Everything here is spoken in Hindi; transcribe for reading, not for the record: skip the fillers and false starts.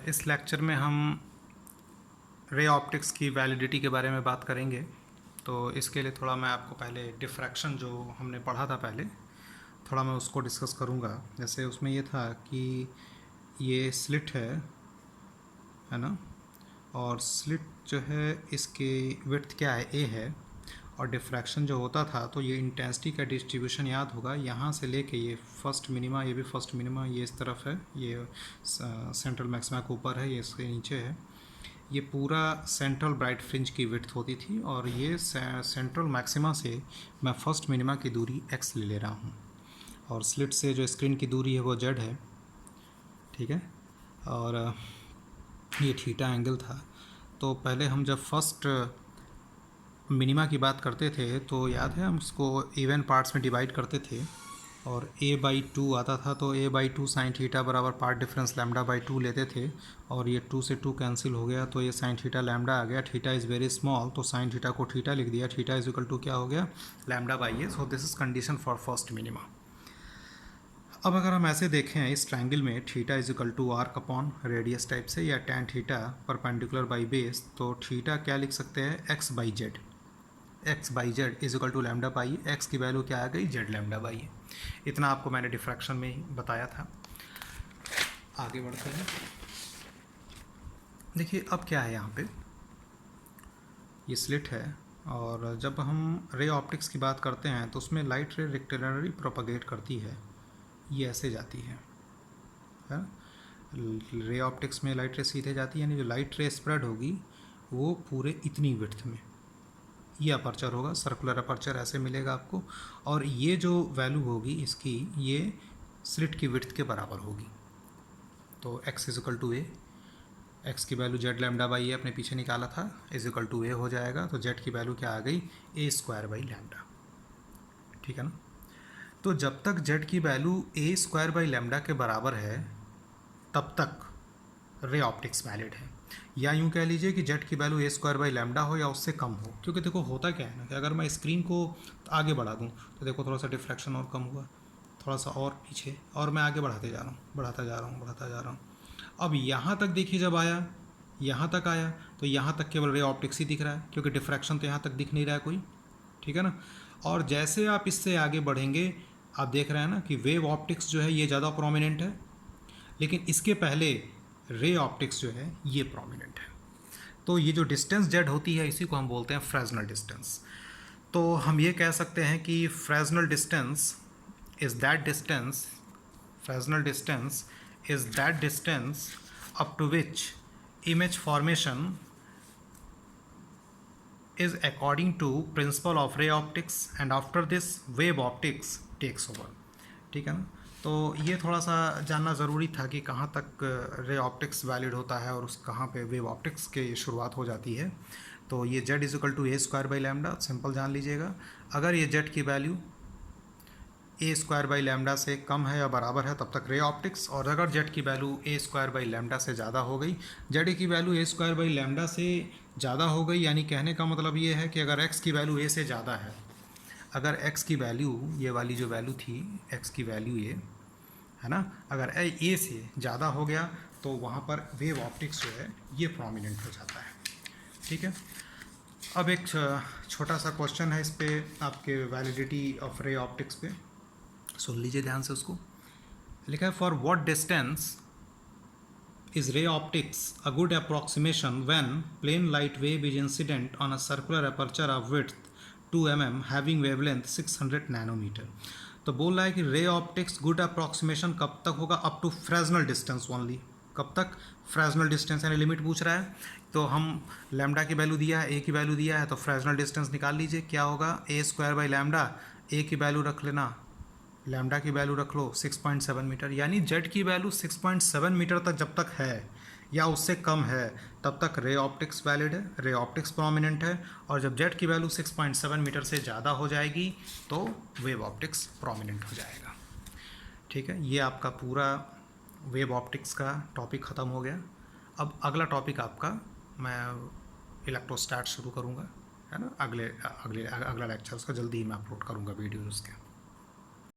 इस लेक्चर में हम रे ऑप्टिक्स की वैलिडिटी के बारे में बात करेंगे। तो इसके लिए थोड़ा मैं आपको पहले डिफ्रैक्शन जो हमने पढ़ा था पहले, थोड़ा मैं उसको डिस्कस करूँगा। जैसे उसमें ये था कि ये स्लिट है ना, और स्लिट जो है इसके विड्थ क्या है, ए है, और डिफ्रैक्शन जो होता था तो ये इंटेंसिटी का डिस्ट्रीब्यूशन याद होगा, यहाँ से लेके ये फर्स्ट मिनिमा, ये भी फर्स्ट मिनिमा, ये इस तरफ है, ये सेंट्रल मैक्सिमा के ऊपर है, ये इसके नीचे है, ये पूरा सेंट्रल ब्राइट फ्रिंज की विड्थ होती थी, और ये सेंट्रल मैक्सिमा से मैं फर्स्ट मिनिमा की दूरी x ले रहा हूँ, और स्लिट से जो स्क्रीन की दूरी है वो z है, ठीक है। और ये थीटा एंगल था। तो पहले हम जब फर्स्ट मिनिमा की बात करते थे तो याद है हम उसको इवन पार्ट्स में डिवाइड करते थे, और a/2 आता था, तो a/2 साइन थीटा बराबर पार्ट डिफरेंस λ/2 लेते थे, और ये 2 से 2 कैंसिल हो गया, तो ये साइन थीटा लैम्डा आ गया। थीटा इज़ वेरी स्मॉल, तो साइन थीटा को थीटा लिख दिया। थीटा इज इक्वल टू क्या हो गया, λ/a। So this is condition for first minima. अब अगर हम ऐसे देखें इस ट्रायंगल में, theta is equal to arc upon radius type से, या tan theta perpendicular by base, तो थीटा क्या लिख सकते हैं, x/z। x/z is equal to λ/a। x की वैल्यू क्या आ गई, z λ/a। इतना आपको मैंने डिफ्रैक्शन में ही बताया था। आगे बढ़ते हैं। देखिए अब क्या है, यहाँ पे ये स्लिट है, और जब हम रे ऑप्टिक्स की बात करते हैं तो उसमें लाइट रे रेक्टेलरली प्रोपगेट करती है, ये ऐसे जाती है। रे ऑप्टिक्स में लाइट रे सीधे जाती है, यानी जो लाइट रे स्प्रेड होगी वो पूरे इतनी विड्थ में, ये अपर्चर होगा, सर्कुलर अपर्चर ऐसे मिलेगा आपको, और ये जो वैल्यू होगी इसकी, ये स्लिट की विड्थ के बराबर होगी। तो x is equal to a, x की वैल्यू z λ/a अपने पीछे निकाला था, इज इक्वल टू ए हो जाएगा। तो z की वैल्यू क्या आ गई, a²/λ, ठीक है ना। तो जब तक z की वैल्यू a²/λ के बराबर है तब तक रे ऑप्टिक्स वैलिड है, या यूँ कह लीजिए कि z की वैल्यू a² हो या उससे कम हो। क्योंकि देखो होता क्या है ना, कि अगर मैं स्क्रीन को आगे बढ़ा दूँ तो देखो थोड़ा सा डिफ्रैक्शन और कम हुआ, थोड़ा सा और पीछे, और मैं आगे बढ़ाते जा रहा हूँ, बढ़ाता जा रहा हूँ। अब यहाँ तक देखिए, जब आया यहाँ तक आया तो यहाँ तक केवल रे ऑप्टिक्स ही दिख रहा है, क्योंकि डिफ्रैक्शन तो यहाँ तक दिख नहीं रहा है कोई, ठीक है ना। और जैसे आप इससे आगे बढ़ेंगे, आप देख रहे हैं ना कि वेव ऑप्टिक्स जो है ये ज़्यादा प्रोमिनेंट है, लेकिन इसके पहले रे ऑप्टिक्स जो है ये प्रोमिनेंट है। तो ये जो डिस्टेंस जेड होती है इसी को हम बोलते हैं फ्रेजनल डिस्टेंस। तो हम ये कह सकते हैं कि Fresnel distance is that distance, Fresnel distance is that distance up to which image formation is according to principle of ray optics, and after this wave optics takes over, ठीक है ना। तो ये थोड़ा सा जानना ज़रूरी था कि कहाँ तक रे ऑप्टिक्स वैलिड होता है और उस कहाँ पे वेव ऑप्टिक्स की शुरुआत हो जाती है। तो ये z is equal to a²/λ, simple जान लीजिएगा। अगर ये z की वैल्यू a²/λ से कम है या बराबर है तब तक रे ऑप्टिक्स, और अगर z की वैल्यू a²/λ से ज़्यादा हो गई, z की वैल्यू a²/λ से ज़्यादा हो गई, यानी कहने का मतलब ये है कि अगर x की वैल्यू a से ज़्यादा है, अगर x की वैल्यू, ये वाली जो वैल्यू थी x की वैल्यू ये है ना, अगर a से ज़्यादा हो गया तो वहाँ पर वेव ऑप्टिक्स जो है ये प्रोमिनेंट हो जाता है, ठीक है। अब एक छोटा सा क्वेश्चन है इस पर, आपके वैलिडिटी ऑफ रे ऑप्टिक्स पे, सुन लीजिए ध्यान से। उसको लिखा है, for what distance is ray optics a good approximation when plane light wave is incident on a circular aperture of width 2 mm having wavelength 600 nanometre. तो बोल रहा है कि रे ऑप्टिक्स गुड अप्रोक्सीमेशन कब तक होगा, up to Fresnel distance only. कब तक, फ्रेजनल डिस्टेंस, यानी लिमिट पूछ रहा है। तो हम लैम्डा की वैल्यू दिया है, ए की वैल्यू दिया है, तो फ्रेजनल डिस्टेंस निकाल लीजिए, क्या होगा, a²/λ, ए की वैल्यू रख लेना, लैम्डा की वैल्यू रख लो 6.7 मीटर, यानी जेड की वैल्यू 6.7 मीटर तक जब तक है या उससे कम है तब तक रे ऑप्टिक्स वैलिड है, रे ऑप्टिक्स प्रोमिनेंट है। और जब जेड की वैल्यू 6.7 मीटर से ज़्यादा हो जाएगी तो वेव ऑप्टिक्स प्रोमिनेंट हो जाएगा, ठीक है। ये आपका पूरा वेव ऑप्टिक्स का टॉपिक ख़त्म हो गया। अब अगला टॉपिक आपका मैं इलेक्ट्रोस्टैट शुरू करूँगा, है ना। अगला लेक्चर उसका जल्दी ही मैं अपलोड करूँगा वीडियो उसके।